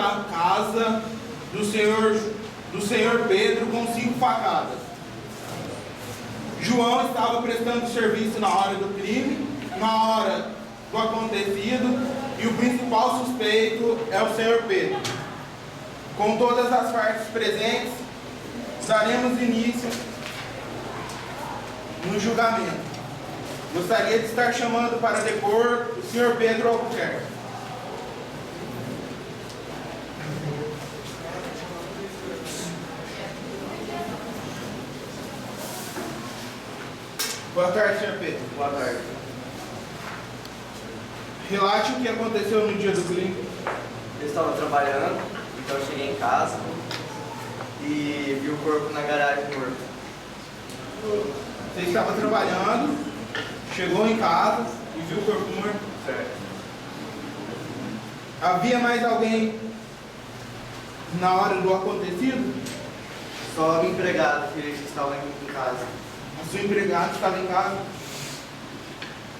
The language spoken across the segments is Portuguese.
da casa do senhor Pedro com 5 facadas. João estava prestando serviço na hora do crime, na hora do acontecido, e o principal suspeito é o senhor Pedro. Com todas as partes presentes, daremos início no julgamento. Gostaria de estar chamando para depor o senhor Pedro Albuquerque. Boa tarde, senhor Pedro. Boa tarde. Relate o que aconteceu no dia do crime. Eu estava trabalhando, então eu cheguei em casa e vi o corpo na garagem morto. Você estava trabalhando, chegou em casa e viu o corpo morto. Certo. Havia mais alguém na hora do acontecido? Só o empregado que estava em casa. O seu empregado estava em casa.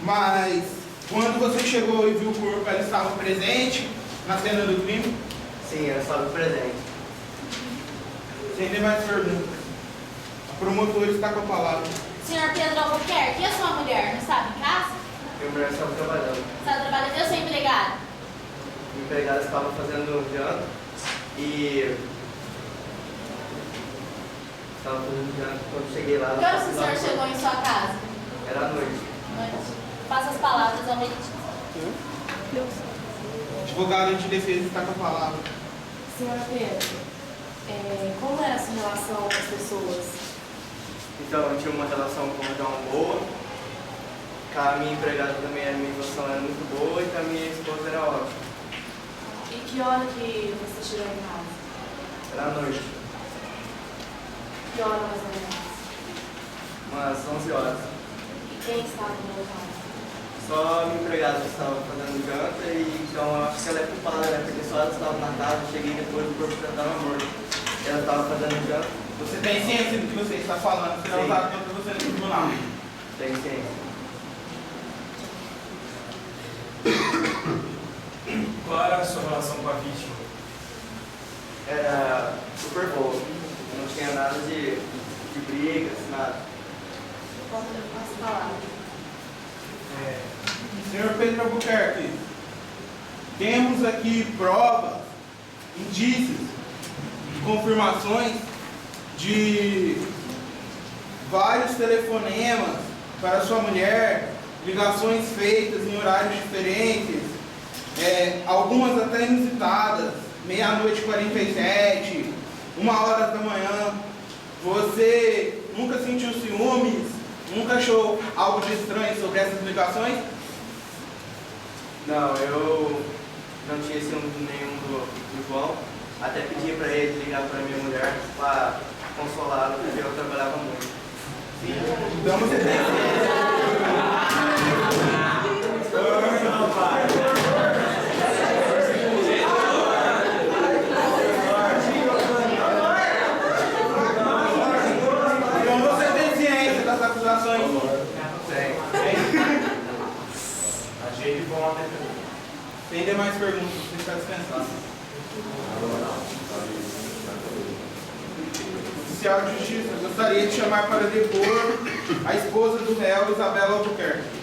Mas quando você chegou e viu o corpo, ela estava presente na cena do crime? Sim, eu estava presente. Sem ter mais perguntas. A promotora está com a palavra. Senhor Pedro Albuquerque, e a sua mulher? Não estava em casa? Minha mulher estava trabalhando. Estava trabalhando? E o seu empregado? O empregado estava fazendo janta e... Estava fazendo janta quando cheguei lá. Que horas o senhor chegou em sua casa? Era à noite. Noite. Faça as palavras ao meritíssimo. Advogado de defesa está com a palavra. Senhor Pedro, como era a sua relação com as pessoas? Então eu tinha uma relação com o João boa, com a minha empregada também, a minha relação era muito boa e com a minha esposa era ótima. E que hora que você chegou em casa? Era à noite, Que hora mais ou menos? umas 11 horas. E quem estava no local? Só a minha empregada que estava fazendo janta e então eu acho que ela é culpada, né? Porque só ela estava na casa, eu cheguei depois do corpo já estava morto. Ela estava fazendo janta. Você tem ciência do que você está falando, senão Sim. está contra você no tribunal. Tem ciência. Qual era a sua relação com a vítima? Era super boa. Não tinha nada de brigas, nada. Posso as palavras? Senhor Pedro Albuquerque, temos aqui provas, indícios, confirmações de vários telefonemas para sua mulher, ligações feitas em horários diferentes, algumas até inusitadas, 00:47, 1h da manhã. Você nunca sentiu ciúmes? Nunca achou algo de estranho sobre essas ligações? Não, eu não tinha ciúme nenhum do João. Até pedi para ele ligar para minha mulher para consolá-lo, porque eu trabalhava muito. Então você tem Então você tem ciência das acusações? Agir de forma determinada. Sem demais perguntas, você está dispensado. Oficial de Justiça, gostaria de chamar para depor a esposa do réu, Isabela Albuquerque.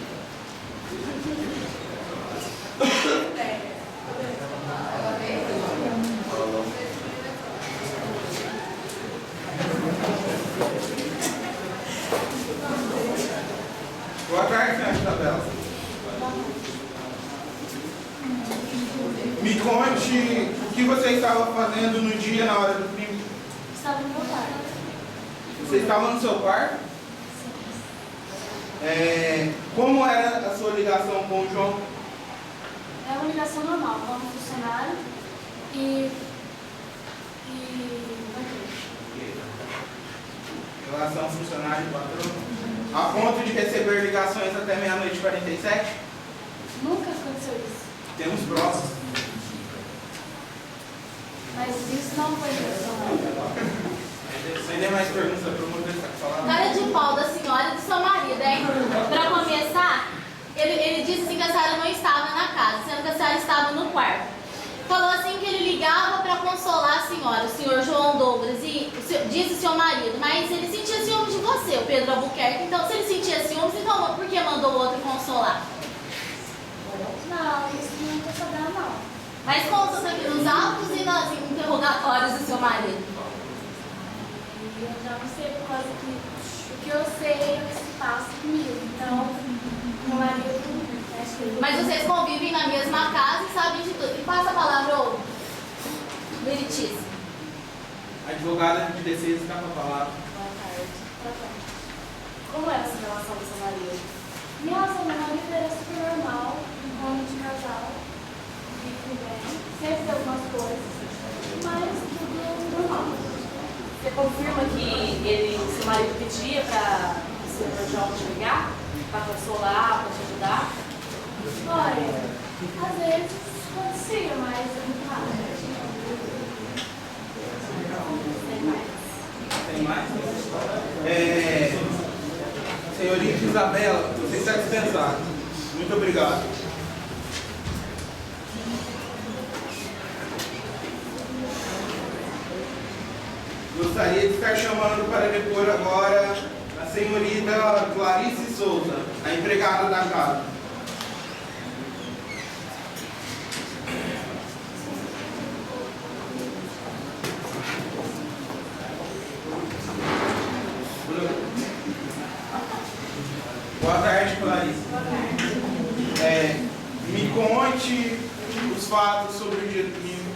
Boa tarde, senhora Isabela. Me conte o que você estava fazendo no dia, na hora do crime. Estava no meu quarto. Você estava no seu quarto? Como era a sua ligação com o João? É uma ligação normal, como funcionário e Relação funcionário e patrão. A ponto de receber ligações até 00:47? nunca aconteceu isso. Temos provas. Mas isso não foi intencional. Sem demais perguntas, a promotora está falando. Cara de pau da senhora e do seu marido, hein? Pra começar, ele disse assim que a senhora não estava na casa, sendo que a senhora estava no quarto. Falou assim que ele ligava senhora, o senhor João Douglas, disse o seu marido, mas ele sentia ciúmes de você, o Pedro Albuquerque. Então, se ele sentia ciúmes, então por que mandou o outro consolar? Não, isso não vou saber, não. Mas consta aqui nos autos e nos interrogatórios do seu marido. Eu já não sei por causa que o que eu sei é o que se passa comigo. Então, meu marido, acho que ele... Mas vocês convivem na mesma casa e sabem de tudo. E passa a palavra ao Veritíssimo. A advogada de defesa está com a palavra. Boa tarde. Como era essa relação com seu marido? Minha relação com meu marido era super normal, um homem de casal, vive bem, sempre tem algumas coisas, mas tudo normal. Você confirma que seu marido pedia para o senhor João te ligar? Para consolar, para te ajudar? Olha, às vezes acontecia, mas é muito raro. Tem mais? Senhorita Isabela, você está dispensado. Muito obrigado. Gostaria de estar chamando para depor agora a senhorita Clarice Souza, a empregada da casa. Boa tarde, Clarice. Boa tarde. Me conte os fatos sobre o dia domingo.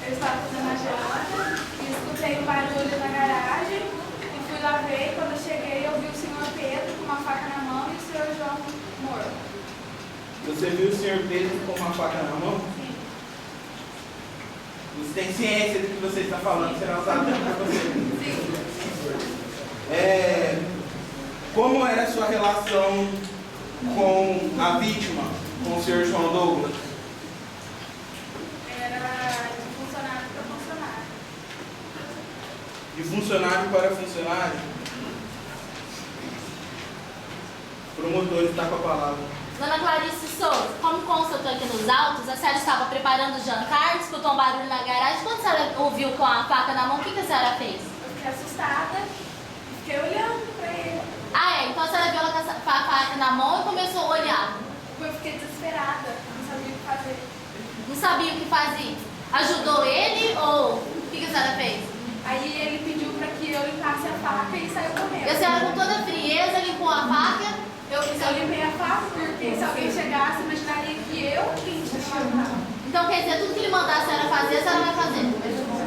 Eu estava fazendo a janta e escutei um barulho na garagem e fui lá ver. Quando eu cheguei, eu vi o senhor Pedro com uma faca na mão e o senhor João morto. Você viu o senhor Pedro com uma faca na mão? Sim. Você tem ciência do que você está falando, será usado para você. Sim. Como era a sua relação com a vítima, com o senhor João Douglas? Era de funcionário para funcionário. De funcionário para funcionário? O promotor está com a palavra. Dona Clarice Souza, como consta aqui nos autos, a senhora estava preparando o jantar, escutou um barulho na garagem. Quando a senhora ouviu com a faca na mão, o que a senhora fez? Eu fiquei assustada e fiquei olhando para ele. Então a senhora viu ela com a faca na mão e começou a olhar. Eu fiquei desesperada, não sabia o que fazer. Não sabia o que fazia. Ajudou ele ou o que a senhora fez? Aí ele pediu para que eu limpasse a faca e saiu correndo. E a senhora com toda a frieza limpou a faca. Eu limpei a faca porque se alguém chegasse, imaginaria que eu tinha matado. Então quer dizer, tudo que ele mandar a senhora fazer, a senhora vai fazer.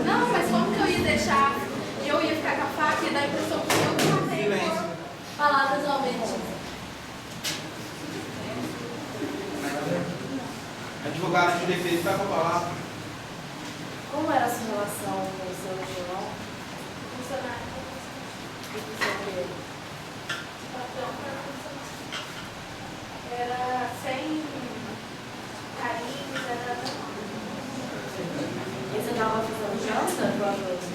Não, mas como que eu ia deixar? Eu ia ficar com a faca e dar a impressão que eu matei. Silêncio. Palavras ao Veritíssimo. A advogada de defesa está com a palavra. Como era a sua relação com o senhor João Funcionário. e com o seu Pedro? Patrão para funcionário. Era sem carinho, era normal. E você estava fazendo janta pro almoço?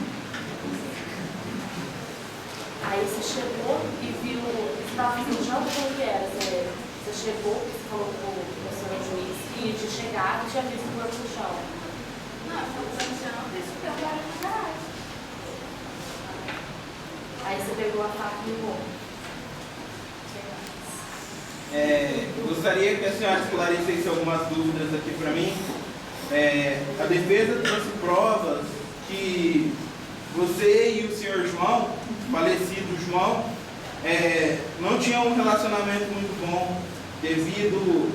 Aí você chegou e viu, você estava fazendo janta, como que era? Você chegou, você falou com o senhor juiz que tinha chegado e tinha visto o corpo no chão. Não, eu estava fazendo janta e escutei um barulho na garagem. Aí você pegou a faca e limpou. Gostaria que a senhora esclarecesse algumas dúvidas aqui para mim. A defesa trouxe provas que você e o senhor João, falecido João, não tinham um relacionamento muito bom devido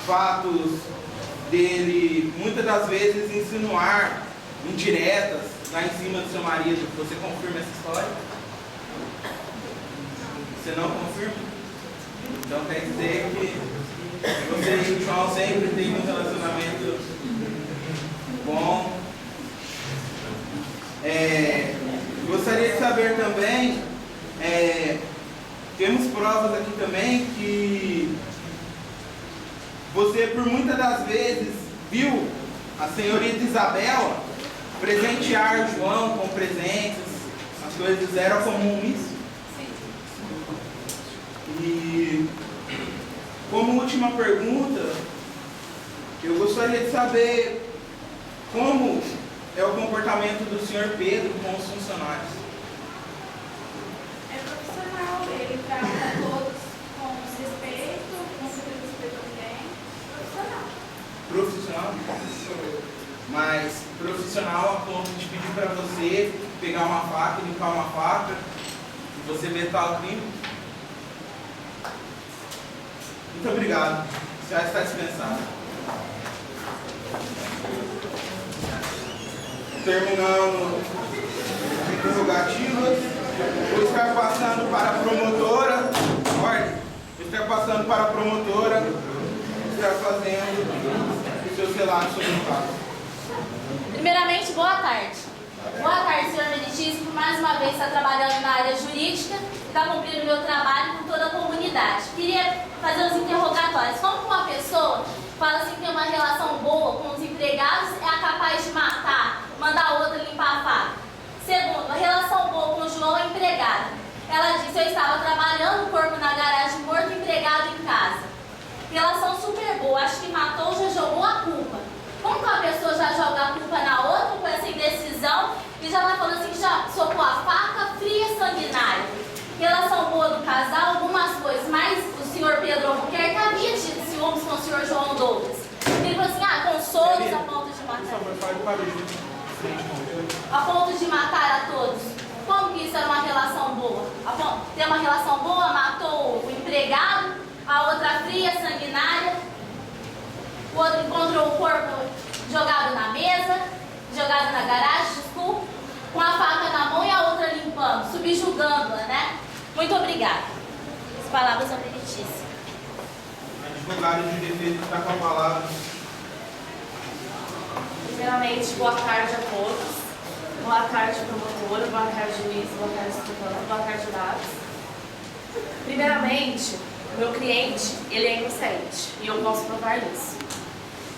fatos dele muitas das vezes insinuar indiretas lá em cima do seu marido. Você confirma essa história? Você não confirma? Então quer dizer que você e o João sempre têm um relacionamento bom. Gostaria de saber também, temos provas aqui também que você por muitas das vezes viu a senhorita Isabela presentear o João com presentes, as coisas eram comum isso? Sim. E como última pergunta, eu gostaria de saber como é o comportamento do senhor Pedro com os funcionários? É profissional, ele trata todos com respeito, com respeito a ninguém. Profissional. Profissional? Mas profissional a ponto de pedir para você pegar uma faca e limpar uma faca e você vetar o crime? Muito obrigado. Já está dispensado. Terminando as interrogativas, vou estar passando para a promotora. Ordem. Vou estar passando para a promotora. Estar fazendo os seus relatos sobre o caso. Primeiramente, boa tarde. Boa tarde, senhor Meritíssimo, por mais uma vez estar trabalhando na área jurídica e está cumprindo o meu trabalho com toda a comunidade. Queria fazer os interrogatórios. Como que uma pessoa fala assim que tem uma relação boa com os empregados é capaz de matar, mandar a outra limpar a faca? Segundo, a relação boa com o João é empregada. Ela disse, eu estava trabalhando, o corpo na garagem, morto, empregado em casa. Relação super boa, acho que matou, já jogou a culpa. Como que uma pessoa já joga a culpa na outra com essa indecisão e já vai falando assim que já socou a faca fria e sanguinária? Relação boa do casal, algumas coisas, mas o senhor Pedro Albuquerque havia tido ciúmes com o senhor João Douglas. Ele falou assim, consolos a ponto de matar. A ponto de matar a todos. Como que isso era uma relação boa? Ter uma relação boa, matou o empregado, a outra fria, sanguinária. O outro encontrou o corpo jogado na mesa, jogado na garagem, desculpa, com a faca na mão e a outra limpando, subjugando-a, né? Muito obrigada. As palavras são meritíssimas. Advogado de defesa está com a palavra. Primeiramente, boa tarde a todos. Boa tarde, promotora, boa tarde, juiz, boa tarde, estudante, boa tarde, jurados. Primeiramente, o meu cliente, ele é inocente e eu posso provar isso.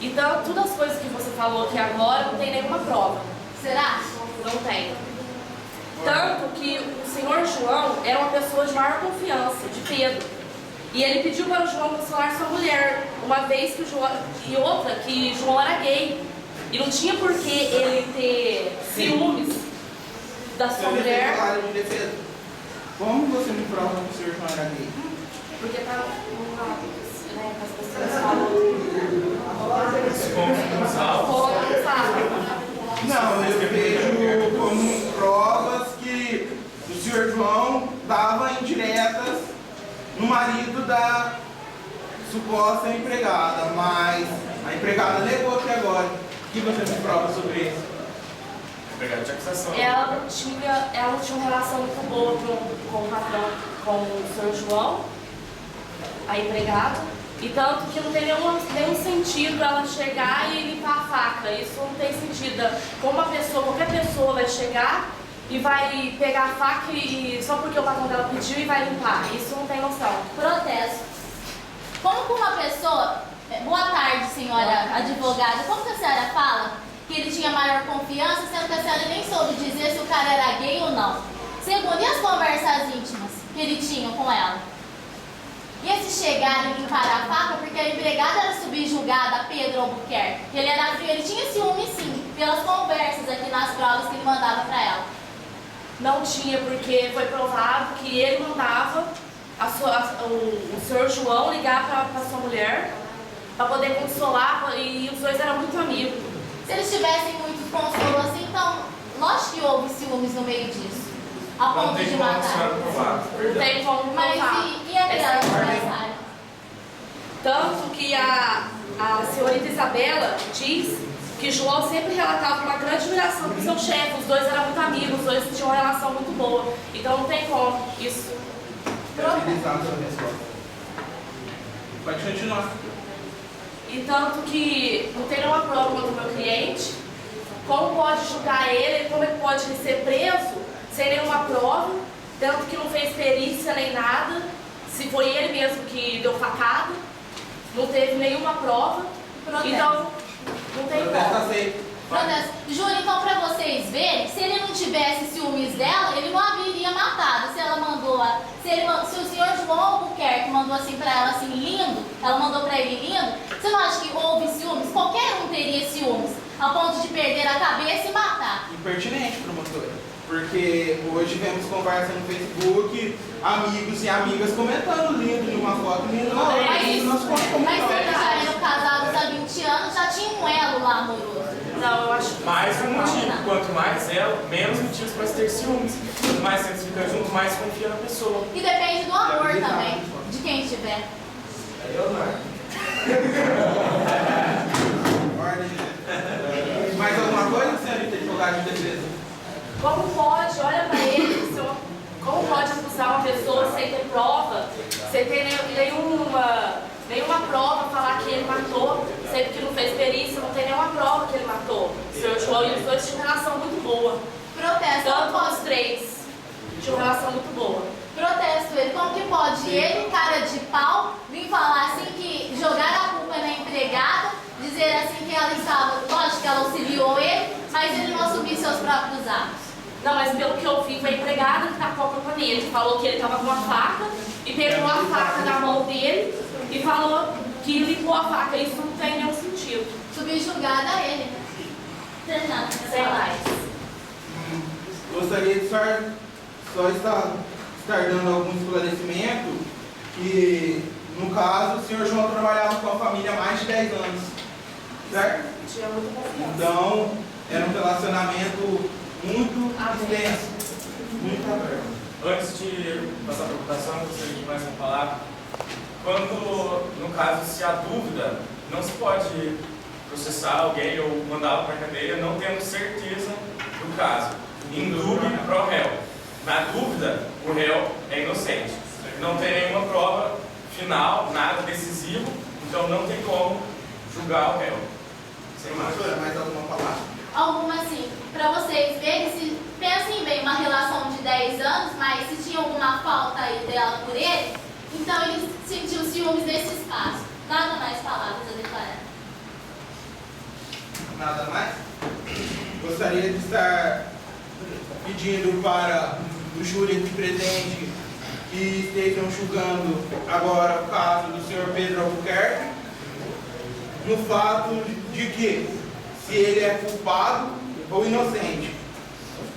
Então, todas as coisas que você falou aqui agora não tem nenhuma prova. Será? Não tem. Tanto que o senhor João era uma pessoa de maior confiança, de Pedro. E ele pediu para o João consolar sua mulher, uma vez que o João... E outra, que João era gay. E não tinha por que ele ter ciúmes da sua mulher. De defesa. Como você me prova que o senhor João era gay? Porque tá né, as pessoas falam. Não, eu vejo como provas que o senhor João dava indiretas no marido da suposta empregada, mas a empregada negou até agora. O que você me prova sobre isso? Empregado de acusação. Ela não tinha uma relação muito boa com o patrão, com o senhor João, a empregada. E tanto que não tem nenhum sentido ela chegar e limpar a faca. Isso não tem sentido. Como qualquer pessoa vai chegar e vai pegar a faca e só porque o patrão dela pediu e vai limpar. Isso não tem noção. Protesto. Como que uma pessoa... Boa tarde, senhora advogada. Como que a senhora fala que ele tinha maior confiança, sendo que a senhora nem soube dizer se o cara era gay ou não? Segundo, e as conversas íntimas que ele tinha com ela? E esse chegar e limpar a faca, porque a empregada era subjugada, Pedro Albuquerque. Ele era frio, ele tinha ciúme sim, pelas conversas aqui nas provas que ele mandava para ela. Não tinha, porque foi provado que ele mandava o senhor João ligar para sua mulher para poder consolar, e os dois eram muito amigos. Se eles tivessem muito consolo assim, então, lógico que houve ciúmes no meio disso. A ponto de matar. Não tem como provar. Mas e aquela adversária? Tanto que a senhorita Isabela diz que João sempre relatava uma grande admiração por seu chefe. Os dois eram muito amigos, os dois tinham uma relação muito boa. Então não tem como isso. Pode continuar. E tanto que não tem nenhuma prova contra o meu cliente. Como pode julgar ele? Como ele pode ser preso sem nenhuma prova? Tanto que não fez perícia nem nada. Se foi ele mesmo que deu facada, não teve nenhuma prova. Protesto. Então, não tem como. Protesto. Júlio, então pra vocês verem, se ele não tivesse ciúmes dela, ele não haveria matado. Se ela mandou, se o senhor João Albuquerque mandou assim pra ela, assim, lindo, ela mandou pra ele lindo, você não acha que houve ciúmes? Qualquer um teria ciúmes, ao ponto de perder a cabeça e matar. pertinente, promotora. Porque hoje vemos conversa no Facebook, amigos e amigas comentando lindo numa foto, lindo na outra. Mas e nós se eles já eram casados há 20 anos, já tinha um elo lá amoroso. Não, eu acho que Mais um motivo. Quanto mais ela, menos motivos para se ter ciúmes. Quanto mais você fica junto, mais confia na pessoa. E depende do amor também, de quem tiver. Mais alguma coisa, senhorita advogada de defesa? como pode, olha pra ele, como pode acusar uma pessoa sem ter prova, sem ter nenhuma prova, falar que ele matou, sendo que não fez perícia, não tem nenhuma prova que ele matou. O senhor João e os dois tinham relação muito boa. Protesto. Tanto os três tinham relação muito boa. Protesto ele. Como que pode ele, cara de pau, vir falar assim que jogar a culpa na empregada, dizer assim que ela estava, lógico que ela auxiliou ele, mas ele não assumir seus próprios atos. Não, mas pelo que eu vi, foi a empregada que tacou a culpa nele, que falou que ele estava com uma faca e pegou a faca da mão dele e falou que limpou a faca. Isso não tem nenhum sentido. Subjugada a ele. Terminando. Sem mais. Gostaria de só estar dando algum esclarecimento que, no caso, o senhor João trabalhava com a família há mais de 10 anos, certo? Tinha muita confiança. Então, era um relacionamento muito extenso, muito aberto. Antes de passar para a votação, gostaria de mais uma palavra. Quando, no caso, se há dúvida, não se pode processar alguém ou mandá-lo para a cadeia não tendo certeza do caso. Em dúvida, pro réu. Na dúvida, o réu é inocente. Não tem nenhuma prova final, nada decisivo, então não tem como julgar o réu. Sem mais. Mais alguma palavra? Alguma assim, pra vocês verem, se pensem bem, uma relação de 10 anos, mas se tinha alguma falta aí dela por ele, então ele sentiu ciúmes nesse espaço. Nada mais palavras a declarar. Nada mais? Gostaria de estar pedindo para o júri aqui presente que estejam julgando agora o caso do senhor Pedro Albuquerque, no fato de que se ele é culpado ou inocente.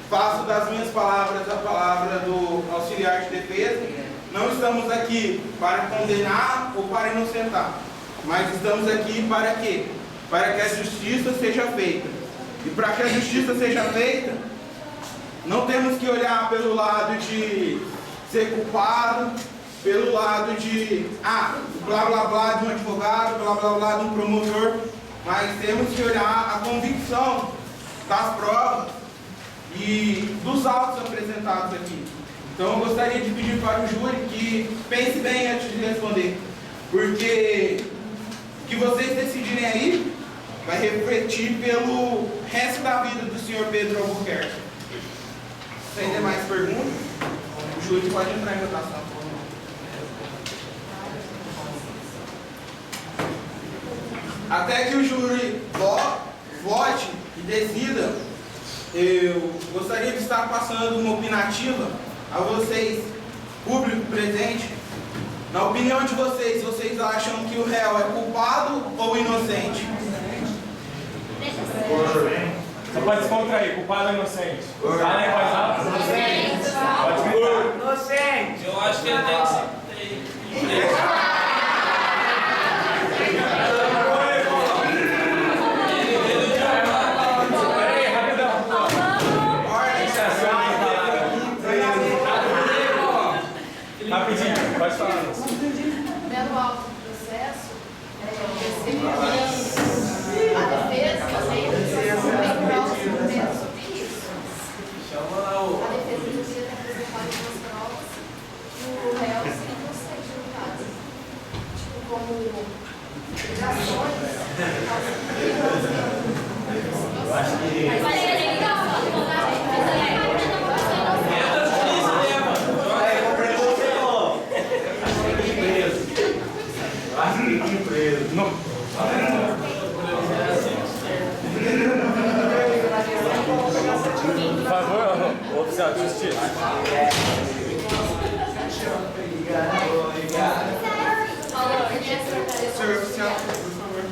Faço das minhas palavras a palavra do auxiliar de defesa. Não estamos aqui para condenar ou para inocentar, mas estamos aqui para quê? Para que a justiça seja feita. E para que a justiça seja feita, não temos que olhar pelo lado de ser culpado, pelo lado de blá blá blá de um advogado, blá blá blá de um promotor, mas temos que olhar a convicção das provas e dos autos apresentados aqui. Então eu gostaria de pedir para o júri que pense bem antes de responder, porque o que vocês decidirem aí vai refletir pelo resto da vida do senhor Pedro Albuquerque. Sem demais perguntas, o júri pode entrar em votação. Até que o júri vote e decida, eu gostaria de estar passando uma opinativa a vocês, público presente. Na opinião de vocês, vocês acham que o réu é culpado ou inocente? Você pode descontrair, culpado ou inocente? Fala aí, mais alto. Pode vir. Inocente! Eu acho que ele tem que ser. Rapidinho, pode falar. Vendo o auto do processo, a defesa tem provas suficientes sobre isso. A defesa podia ter apresentado algumas provas que o réu seria inocente no caso. Tipo, como ligações. Eu acho que... Por favor, oficial de justiça. Senhor oficial, por favor.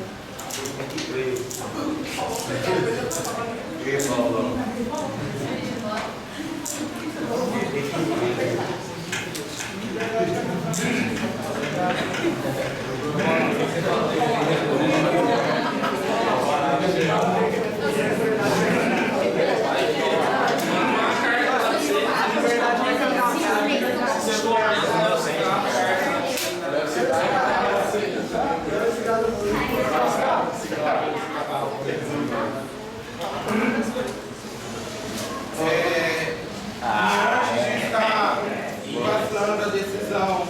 Antes de estar passando a decisão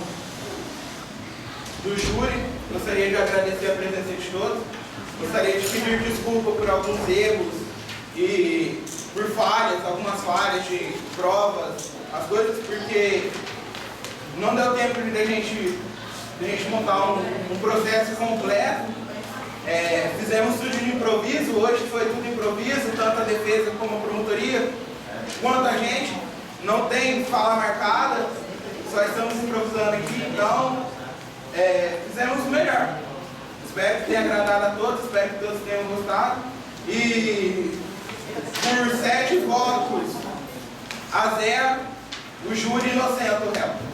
do júri, gostaria de agradecer a presença de todos. Gostaria de pedir desculpa por alguns erros e por falhas, algumas falhas de provas, as coisas, porque não deu tempo de a gente montar um processo completo. Fizemos tudo de improviso, hoje foi tudo improviso, tanto a defesa como a promotoria, quanto a gente. Não tem fala marcada, só estamos improvisando aqui, então fizemos o melhor. Espero que tenha agradado a todos, espero que todos tenham gostado. E por 7 votos a 0, o júri inocenta o réu.